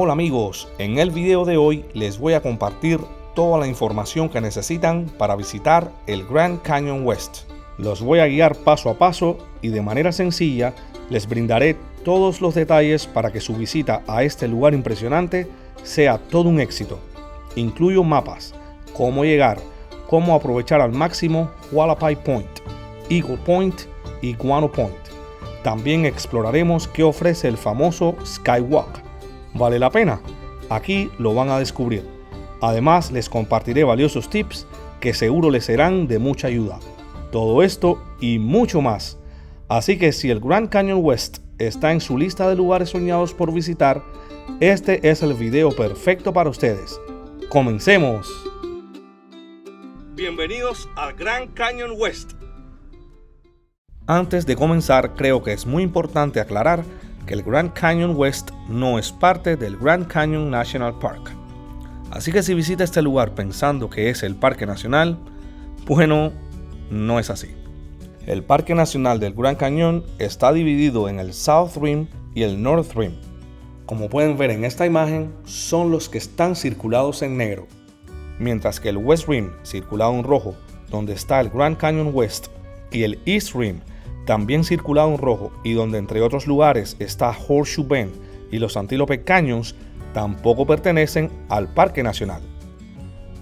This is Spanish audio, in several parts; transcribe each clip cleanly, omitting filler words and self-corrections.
Hola amigos, en el video de hoy les voy a compartir toda la información que necesitan para visitar el Grand Canyon West. Los voy a guiar paso a paso y de manera sencilla les brindaré todos los detalles para que su visita a este lugar impresionante sea todo un éxito. Incluyo mapas, cómo llegar, cómo aprovechar al máximo Hualapai Point, Eagle Point y Guano Point. También exploraremos qué ofrece el famoso Skywalk. ¿Vale la pena? Aquí lo van a descubrir. Además, les compartiré valiosos tips que seguro les serán de mucha ayuda. Todo esto y mucho más. Así que si el Grand Canyon West está en su lista de lugares soñados por visitar, este es el video perfecto para ustedes. ¡Comencemos! Bienvenidos al Grand Canyon West. Antes de comenzar, creo que es muy importante aclarar que el Grand Canyon West no es parte del Grand Canyon National Park. Así que si visita este lugar pensando que es el Parque Nacional, bueno, no es así. El Parque Nacional del Grand Canyon está dividido en el South Rim y el North Rim. Como pueden ver en esta imagen, son los que están circulados en negro, mientras que el West Rim, circulado en rojo, donde está el Grand Canyon West, y el East Rim, también circulado en rojo y donde entre otros lugares está Horseshoe Bend y los Antelope Canyons, tampoco pertenecen al Parque Nacional.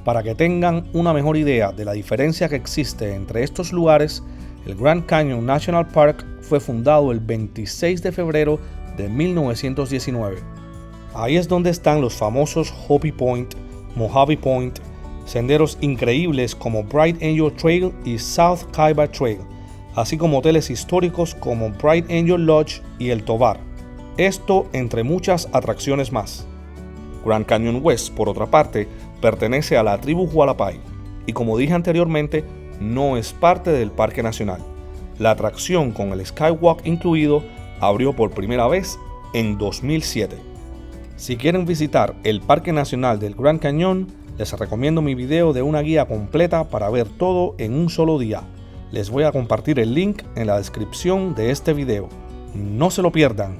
Para que tengan una mejor idea de la diferencia que existe entre estos lugares, el Grand Canyon National Park fue fundado el 26 de febrero de 1919. Ahí es donde están los famosos Hopi Point, Mojave Point, senderos increíbles como Bright Angel Trail y South Kaiba Trail, así como hoteles históricos como Bright Angel Lodge y El Tovar. Esto entre muchas atracciones más. Grand Canyon West, por otra parte, pertenece a la tribu Hualapai y como dije anteriormente, no es parte del Parque Nacional. La atracción con el Skywalk incluido abrió por primera vez en 2007. Si quieren visitar el Parque Nacional del Grand Canyon, les recomiendo mi video de una guía completa para ver todo en un solo día. Les voy a compartir el link en la descripción de este video. No se lo pierdan.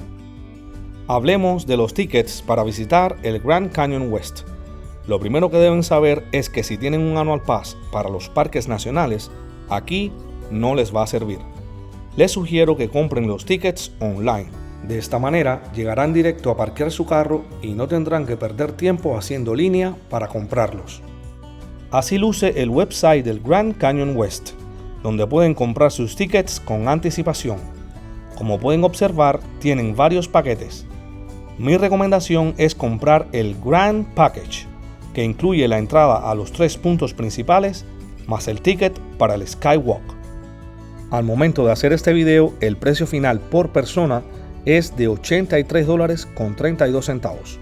Hablemos de los tickets para visitar el Grand Canyon West. Lo primero que deben saber es que si tienen un Annual Pass para los parques nacionales, aquí no les va a servir. Les sugiero que compren los tickets online. De esta manera llegarán directo a parquear su carro y no tendrán que perder tiempo haciendo línea para comprarlos. Así luce el website del Grand Canyon West, donde pueden comprar sus tickets con anticipación. Como pueden observar, tienen varios paquetes. Mi recomendación es comprar el Grand Package, que incluye la entrada a los 3 puntos principales, más el ticket para el Skywalk. Al momento de hacer este video, el precio final por persona es de $83.32.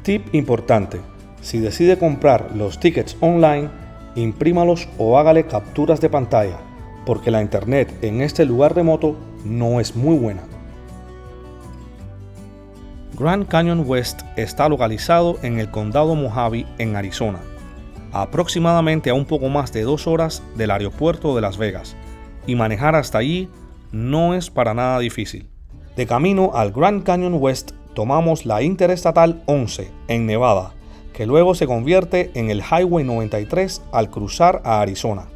Tip importante: si decide comprar los tickets online, imprímalos o hágale capturas de pantalla, porque la internet en este lugar remoto no es muy buena. Grand Canyon West está localizado en el condado Mojave, en Arizona, aproximadamente a un poco más de 2 horas del aeropuerto de Las Vegas, y manejar hasta allí no es para nada difícil. De camino al Grand Canyon West tomamos la Interestatal 11 en Nevada, que luego se convierte en el Highway 93 al cruzar a Arizona.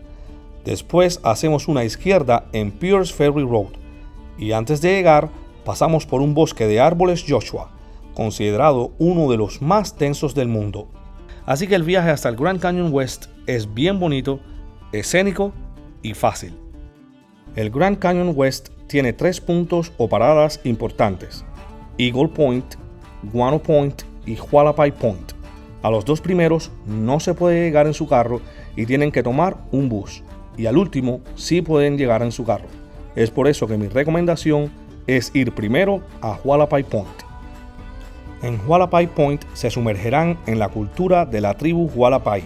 Después hacemos una izquierda en Pierce Ferry Road y antes de llegar pasamos por un bosque de árboles Joshua, considerado uno de los más densos del mundo. Así que el viaje hasta el Grand Canyon West es bien bonito, escénico y fácil. El Grand Canyon West tiene 3 puntos o paradas importantes: Eagle Point, Guano Point y Hualapai Point. A los 2 primeros no se puede llegar en su carro y tienen que tomar un bus, y al último sí pueden llegar en su carro. Es por eso que mi recomendación es ir primero a Hualapai Point. En Hualapai Point se sumergirán en la cultura de la tribu Hualapai.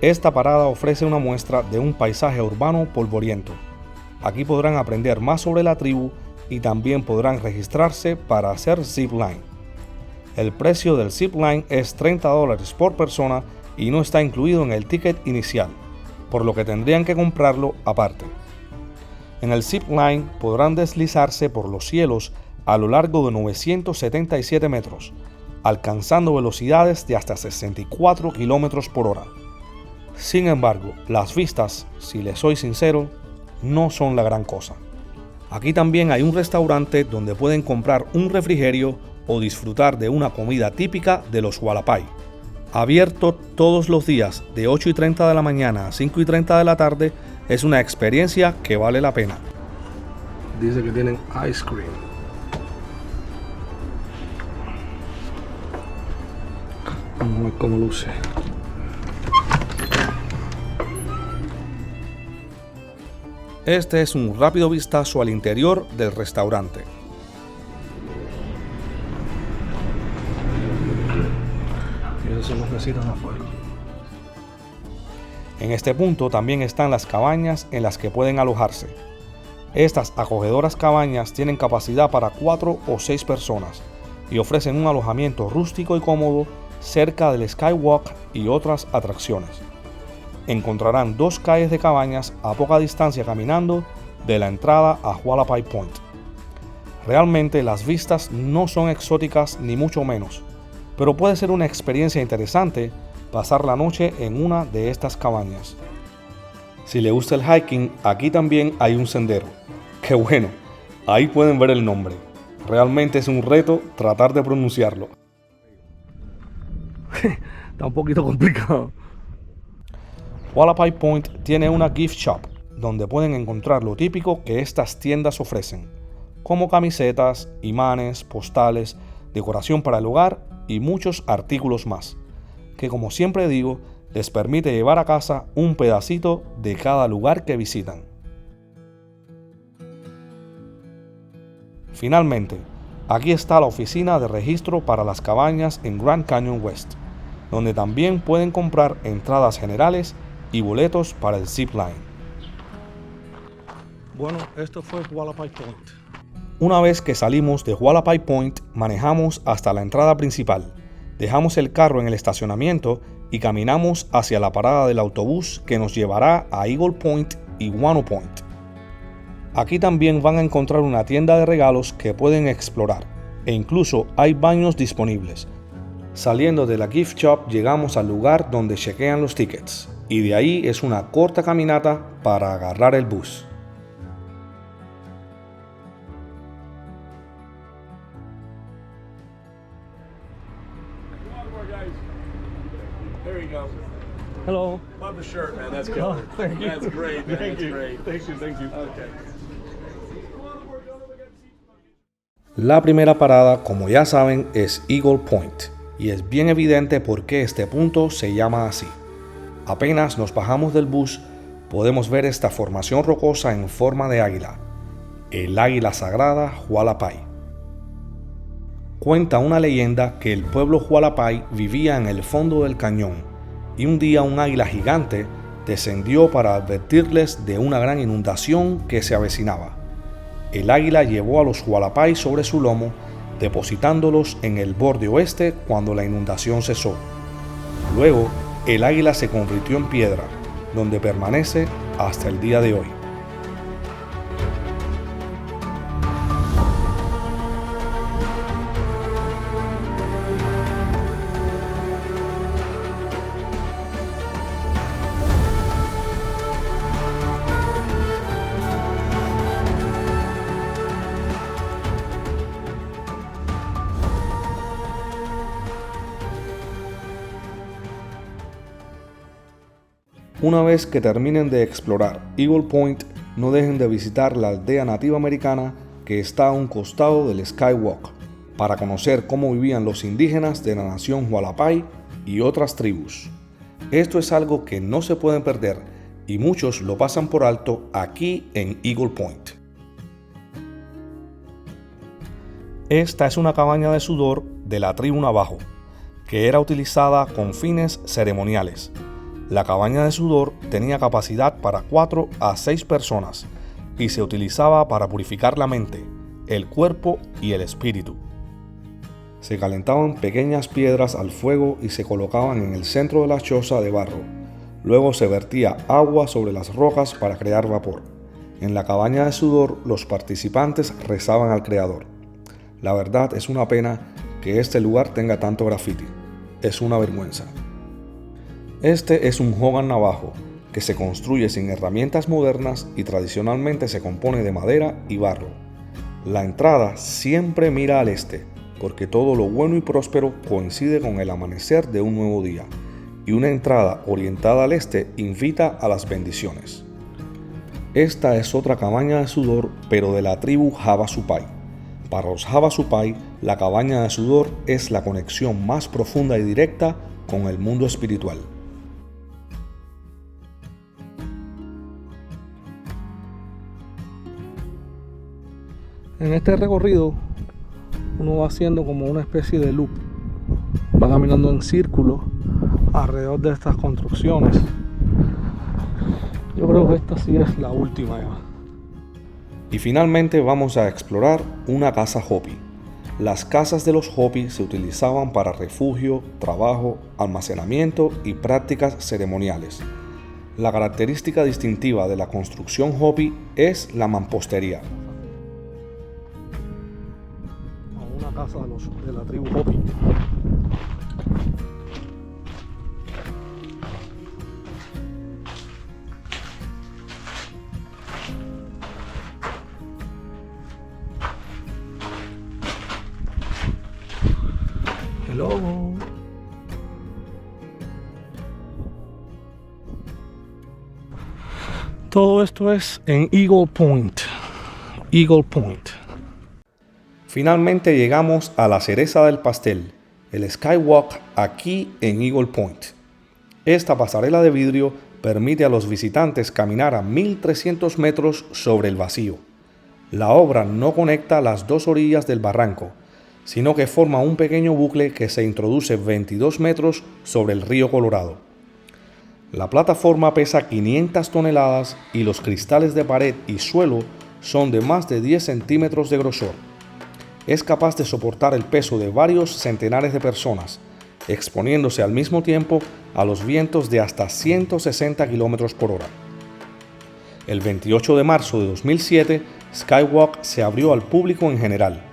Esta parada ofrece una muestra de un paisaje urbano polvoriento. Aquí podrán aprender más sobre la tribu y también podrán registrarse para hacer zipline. El precio del zipline es $30 por persona y no está incluido en el ticket inicial, por lo que tendrían que comprarlo aparte. En el zipline podrán deslizarse por los cielos a lo largo de 977 metros, alcanzando velocidades de hasta 64 km por hora. Sin embargo, las vistas, si les soy sincero, no son la gran cosa. Aquí también hay un restaurante donde pueden comprar un refrigerio o disfrutar de una comida típica de los Hualapai. Abierto todos los días de 8:30 de la mañana a 5:30 de la tarde, es una experiencia que vale la pena. Dice que tienen ice cream. Vamos a ver cómo luce. Este es un rápido vistazo al interior del restaurante. Y esos son los mesitas afuera. En este punto también están las cabañas en las que pueden alojarse. Estas acogedoras cabañas tienen capacidad para 4 o 6 personas y ofrecen un alojamiento rústico y cómodo cerca del Skywalk y otras atracciones. Encontrarán 2 calles de cabañas a poca distancia caminando de la entrada a Hualapai Point. Realmente las vistas no son exóticas ni mucho menos, pero puede ser una experiencia interesante pasar la noche en una de estas cabañas. Si le gusta el hiking, aquí también hay un sendero. ¡Qué bueno! Ahí pueden ver el nombre. Realmente es un reto tratar de pronunciarlo. Está un poquito complicado. Hualapai Point tiene una gift shop donde pueden encontrar lo típico que estas tiendas ofrecen, como camisetas, imanes, postales, decoración para el hogar y muchos artículos más, que como siempre digo, les permite llevar a casa un pedacito de cada lugar que visitan. Finalmente, aquí está la oficina de registro para las cabañas en Grand Canyon West, donde también pueden comprar entradas generales y boletos para el zipline. Bueno, esto fue Hualapai Point. Una vez que salimos de Hualapai Point, manejamos hasta la entrada principal, dejamos el carro en el estacionamiento y caminamos hacia la parada del autobús que nos llevará a Eagle Point y Guano Point. Aquí también van a encontrar una tienda de regalos que pueden explorar, e incluso hay baños disponibles. Saliendo de la gift shop llegamos al lugar donde chequean los tickets, y de ahí es una corta caminata para agarrar el bus. There you go. Hello. Love the shirt, man. That's cool. Thank you. That's great, man. Thank That's you. great. Thank you. Okay. La primera parada, como ya saben, es Eagle Point, y es bien evidente por qué este punto se llama así. Apenas nos bajamos del bus, podemos ver esta formación rocosa en forma de águila, el águila sagrada Hualapai. Cuenta una leyenda que el pueblo Hualapai vivía en el fondo del cañón, y un día un águila gigante descendió para advertirles de una gran inundación que se avecinaba. El águila llevó a los Hualapai sobre su lomo, depositándolos en el borde oeste cuando la inundación cesó. Luego, el águila se convirtió en piedra, donde permanece hasta el día de hoy. Una vez que terminen de explorar Eagle Point, no dejen de visitar la aldea nativa americana que está a un costado del Skywalk, para conocer cómo vivían los indígenas de la nación Hualapai y otras tribus. Esto es algo que no se pueden perder y muchos lo pasan por alto aquí en Eagle Point. Esta es una cabaña de sudor de la tribu Navajo, que era utilizada con fines ceremoniales. La cabaña de sudor tenía capacidad para 4 a 6 personas y se utilizaba para purificar la mente, el cuerpo y el espíritu. Se calentaban pequeñas piedras al fuego y se colocaban en el centro de la choza de barro. Luego se vertía agua sobre las rocas para crear vapor. En la cabaña de sudor los participantes rezaban al Creador. La verdad es una pena que este lugar tenga tanto graffiti. Es una vergüenza. Este es un Hogan Navajo que se construye sin herramientas modernas y tradicionalmente se compone de madera y barro. La entrada siempre mira al este, porque todo lo bueno y próspero coincide con el amanecer de un nuevo día, y una entrada orientada al este invita a las bendiciones. Esta es otra cabaña de sudor, pero de la tribu Havasupai. Para los Havasupai, la cabaña de sudor es la conexión más profunda y directa con el mundo espiritual. En este recorrido uno va haciendo como una especie de loop, va caminando en círculo alrededor de estas construcciones. Yo creo que esta sí es la última ya. Y finalmente vamos a explorar una casa Hopi. Las casas de los Hopi se utilizaban para refugio, trabajo, almacenamiento y prácticas ceremoniales. La característica distintiva de la construcción Hopi es la mampostería. Una casa de la tribu Hopi. Hello. Todo esto es en Eagle Point. Eagle Point. Finalmente llegamos a la cereza del pastel, el Skywalk aquí en Eagle Point. Esta pasarela de vidrio permite a los visitantes caminar a 1300 metros sobre el vacío. La obra no conecta las dos orillas del barranco, sino que forma un pequeño bucle que se introduce 22 metros sobre el río Colorado. La plataforma pesa 500 toneladas y los cristales de pared y suelo son de más de 10 centímetros de grosor. Es capaz de soportar el peso de varios centenares de personas, exponiéndose al mismo tiempo a los vientos de hasta 160 km por hora. El 28 de marzo de 2007, Skywalk se abrió al público en general.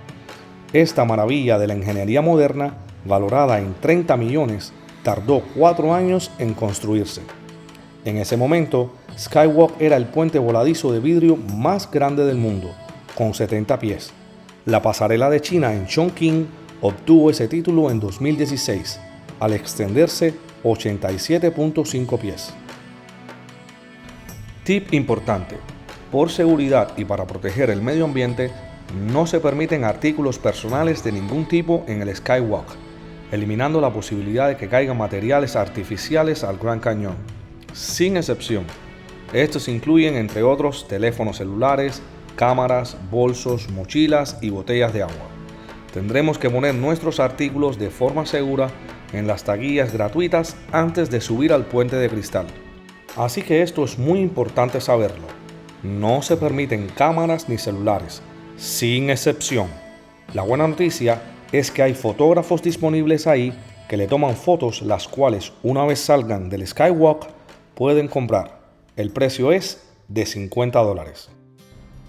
Esta maravilla de la ingeniería moderna, valorada en 30 millones, tardó 4 años en construirse. En ese momento, Skywalk era el puente voladizo de vidrio más grande del mundo, con 70 pies. La pasarela de China en Chongqing obtuvo ese título en 2016, al extenderse 87.5 pies. Tip importante: por seguridad y para proteger el medio ambiente, no se permiten artículos personales de ningún tipo en el Skywalk, eliminando la posibilidad de que caigan materiales artificiales al Gran Cañón. Sin excepción, estos incluyen, entre otros, teléfonos celulares, cámaras, bolsos, mochilas y botellas de agua. Tendremos que poner nuestros artículos de forma segura en las taquillas gratuitas antes de subir al puente de cristal. Así que esto es muy importante saberlo. No se permiten cámaras ni celulares, sin excepción. La buena noticia es que hay fotógrafos disponibles ahí que le toman fotos, las cuales una vez salgan del Skywalk pueden comprar. El precio es de $50.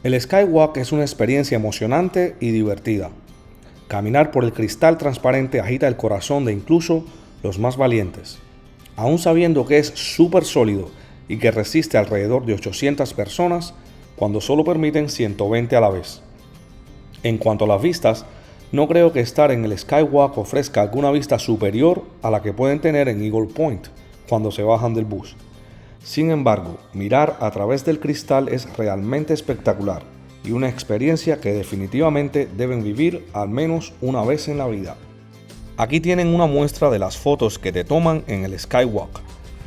El Skywalk es una experiencia emocionante y divertida. Caminar por el cristal transparente agita el corazón de incluso los más valientes. Aún sabiendo que es súper sólido y que resiste alrededor de 800 personas, cuando solo permiten 120 a la vez. En cuanto a las vistas, no creo que estar en el Skywalk ofrezca alguna vista superior a la que pueden tener en Eagle Point cuando se bajan del bus. Sin embargo, mirar a través del cristal es realmente espectacular y una experiencia que definitivamente deben vivir al menos una vez en la vida. Aquí tienen una muestra de las fotos que te toman en el Skywalk.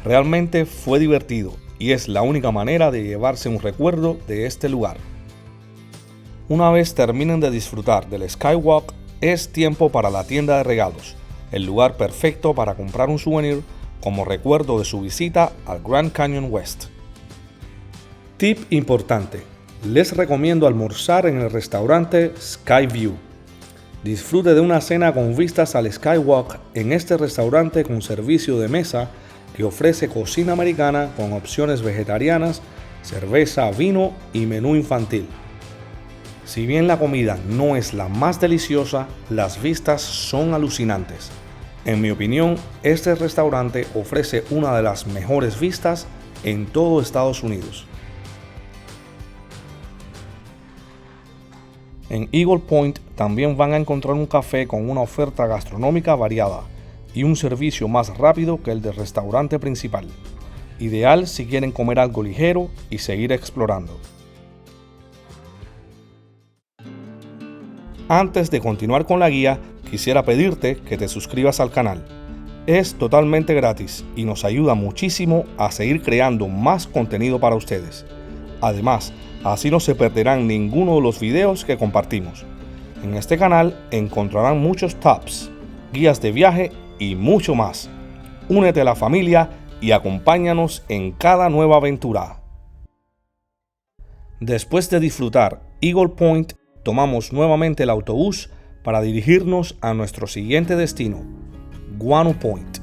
Realmente fue divertido y es la única manera de llevarse un recuerdo de este lugar. Una vez terminen de disfrutar del Skywalk, es tiempo para la tienda de regalos, el lugar perfecto para comprar un souvenir como recuerdo de su visita al Grand Canyon West. Tip importante: les recomiendo almorzar en el restaurante Skyview. Disfrute de una cena con vistas al Skywalk en este restaurante con servicio de mesa que ofrece cocina americana con opciones vegetarianas, cerveza, vino y menú infantil. Si bien la comida no es la más deliciosa, las vistas son alucinantes. En mi opinión, este restaurante ofrece una de las mejores vistas en todo Estados Unidos. En Eagle Point también van a encontrar un café con una oferta gastronómica variada y un servicio más rápido que el del restaurante principal. Ideal si quieren comer algo ligero y seguir explorando. Antes de continuar con la guía, quisiera pedirte que te suscribas al canal. Es totalmente gratis y nos ayuda muchísimo a seguir creando más contenido para ustedes. Además, así no se perderán ninguno de los videos que compartimos. En este canal encontrarán muchos tips, guías de viaje y mucho más. Únete a la familia y acompáñanos en cada nueva aventura. Después de disfrutar Eagle Point, tomamos nuevamente el autobús para dirigirnos a nuestro siguiente destino, Guano Point.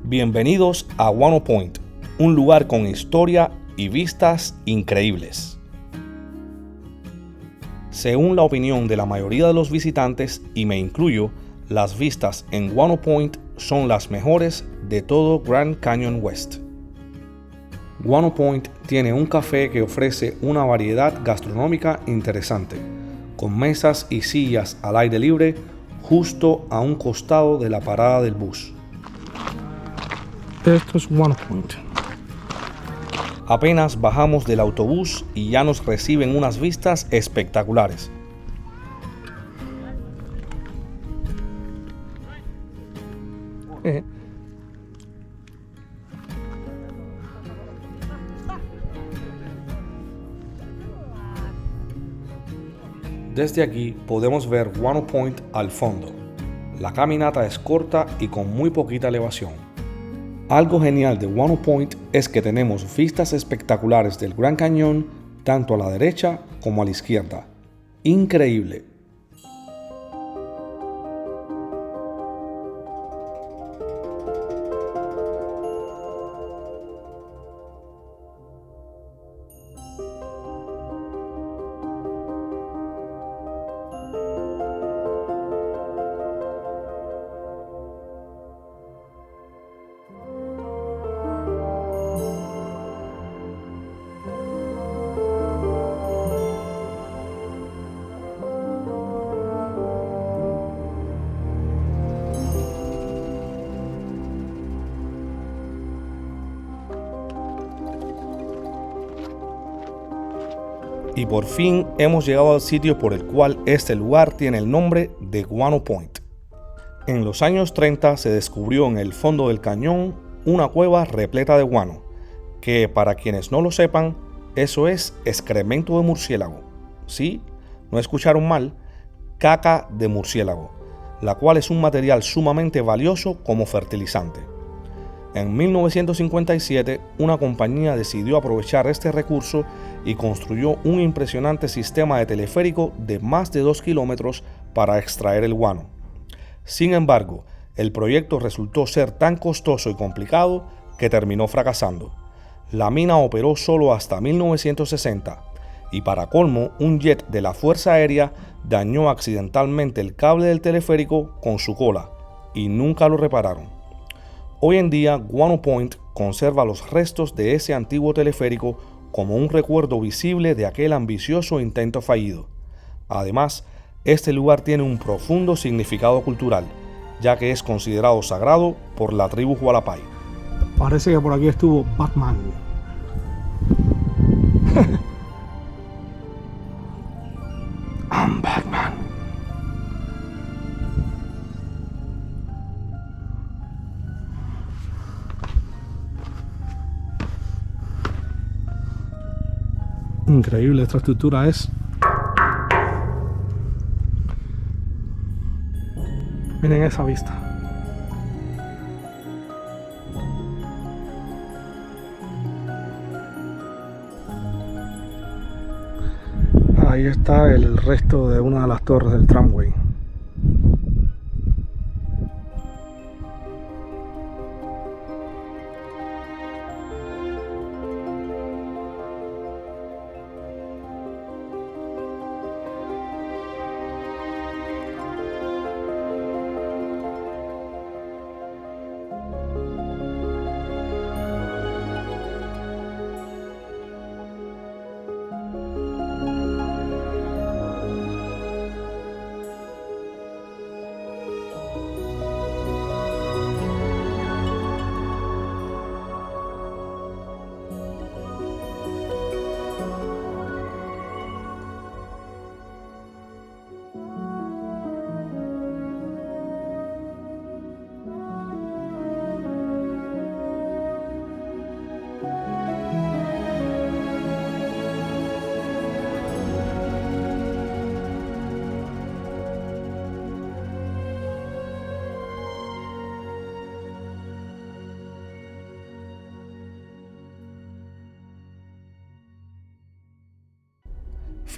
Bienvenidos a Guano Point, un lugar con historia y vistas increíbles. Según la opinión de la mayoría de los visitantes, y me incluyo, las vistas en Guano Point son las mejores de todo Grand Canyon West. Guano Point tiene un café que ofrece una variedad gastronómica interesante, con mesas y sillas al aire libre justo a un costado de la parada del bus. Esto es Guano Point. Apenas bajamos del autobús y ya nos reciben unas vistas espectaculares. Desde aquí podemos ver Guano Point al fondo. La caminata es corta y con muy poquita elevación. Algo genial de Guano Point es que tenemos vistas espectaculares del Gran Cañón tanto a la derecha como a la izquierda. Increíble. Y por fin hemos llegado al sitio por el cual este lugar tiene el nombre de Guano Point. En los años 30 se descubrió en el fondo del cañón una cueva repleta de guano, que para quienes no lo sepan, eso es excremento de murciélago. Sí, no escucharon mal, caca de murciélago, la cual es un material sumamente valioso como fertilizante. En 1957, una compañía decidió aprovechar este recurso y construyó un impresionante sistema de teleférico de más de 2 kilómetros para extraer el guano. Sin embargo, el proyecto resultó ser tan costoso y complicado que terminó fracasando. La mina operó solo hasta 1960 y para colmo, un jet de la Fuerza Aérea dañó accidentalmente el cable del teleférico con su cola y nunca lo repararon. Hoy en día, Guano Point conserva los restos de ese antiguo teleférico como un recuerdo visible de aquel ambicioso intento fallido. Además, este lugar tiene un profundo significado cultural, ya que es considerado sagrado por la tribu Hualapai. Parece que por aquí estuvo Batman. I'm Batman. Increíble, esta estructura es. Miren esa vista. Ahí está el resto de una de las torres del tramway.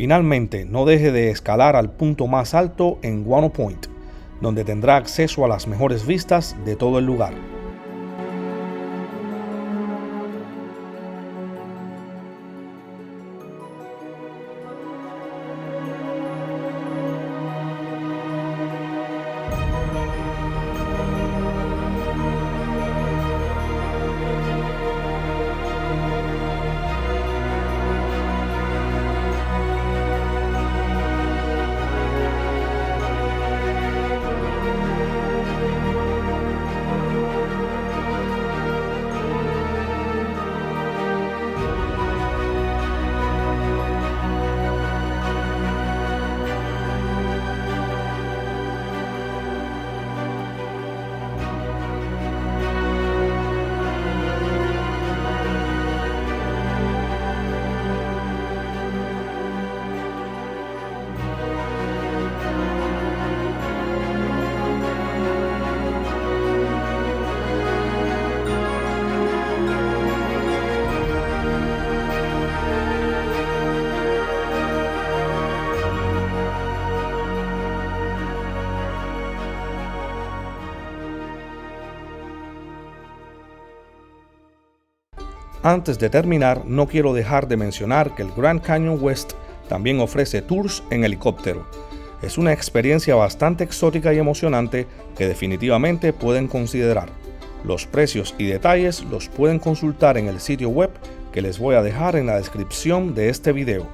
Finalmente, no deje de escalar al punto más alto en Guano Point, donde tendrá acceso a las mejores vistas de todo el lugar. Antes de terminar, no quiero dejar de mencionar que el Grand Canyon West también ofrece tours en helicóptero. Es una experiencia bastante exótica y emocionante que definitivamente pueden considerar. Los precios y detalles los pueden consultar en el sitio web que les voy a dejar en la descripción de este video.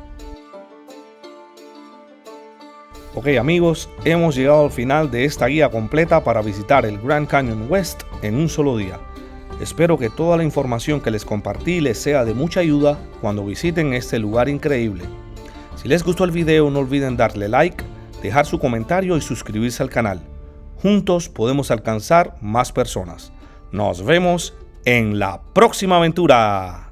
Ok amigos, hemos llegado al final de esta guía completa para visitar el Grand Canyon West en un solo día. Espero que toda la información que les compartí les sea de mucha ayuda cuando visiten este lugar increíble. Si les gustó el video, no olviden darle like, dejar su comentario y suscribirse al canal. Juntos podemos alcanzar más personas. Nos vemos en la próxima aventura.